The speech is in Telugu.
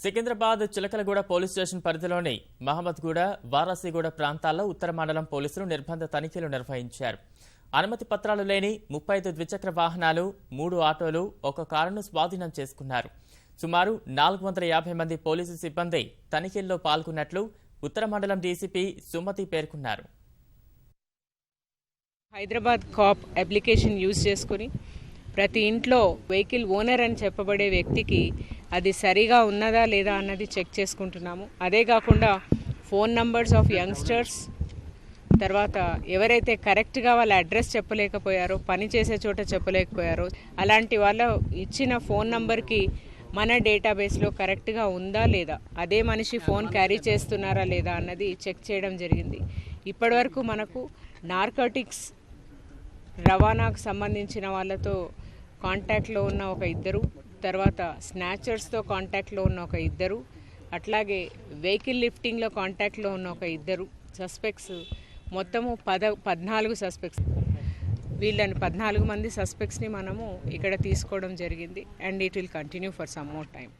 సికింద్రాబాద్ చిలకలగూడ పోలీస్ స్టేషన్ పరిధిలోని మహమ్మద్గూడ, వారాసిగూడ ప్రాంతాల్లో ఉత్తర మండలం పోలీసులు నిర్బంధ తనిఖీలు నిర్వహించారు. అనుమతి పత్రాలు లేని 35 ద్విచక్ర వాహనాలు, 3 ఆటోలు, 1 కారును స్వాధీనం చేసుకున్నారు. సుమారు 450 మంది పోలీసు సిబ్బంది తనిఖీల్లో పాల్గొన్నట్లు ఉత్తర మండలం డీసీపీ సుమతి పేర్కొన్నారు. హైదరాబాద్ కాప్ అప్లికేషన్ యూజ్ చేసుకుని ప్రతి ఇంట్లో వెహికల్ ఓనర్ అని చెప్పబడే వ్యక్తికి అది సరిగా ఉన్నదా లేదా అన్నది చెక్ చేసుకుంటున్నాము. అదే కాకుండా ఫోన్ నంబర్స్ ఆఫ్ యంగ్స్టర్స్, తర్వాత ఎవరైతే కరెక్ట్గా వాళ్ళ అడ్రస్ చెప్పలేకపోయారో, పని చేసే చోట చెప్పలేకపోయారో అలాంటి వాళ్ళ ఇచ్చిన ఫోన్ నంబర్కి మన డేటాబేస్లో కరెక్ట్గా ఉందా లేదా, అదే మనిషి ఫోన్ క్యారీ చేస్తున్నారా లేదా అన్నది చెక్ చేయడం జరిగింది. ఇప్పటివరకు మనకు నార్కోటిక్స్ రవాణాకు సంబంధించిన వాళ్ళతో కాంటాక్ట్లో ఉన్న 1 తర్వాత స్నాచర్స్తో కాంటాక్ట్లో ఉన్న 1, అట్లాగే వెహికల్ లిఫ్టింగ్లో కాంటాక్ట్లో ఉన్న 1 సస్పెక్ట్స్, మొత్తము 14 సస్పెక్ట్స్. వీళ్ళని 14 మంది సస్పెక్ట్స్ని మనము ఇక్కడ తీసుకోవడం జరిగింది. And it will continue for some more time.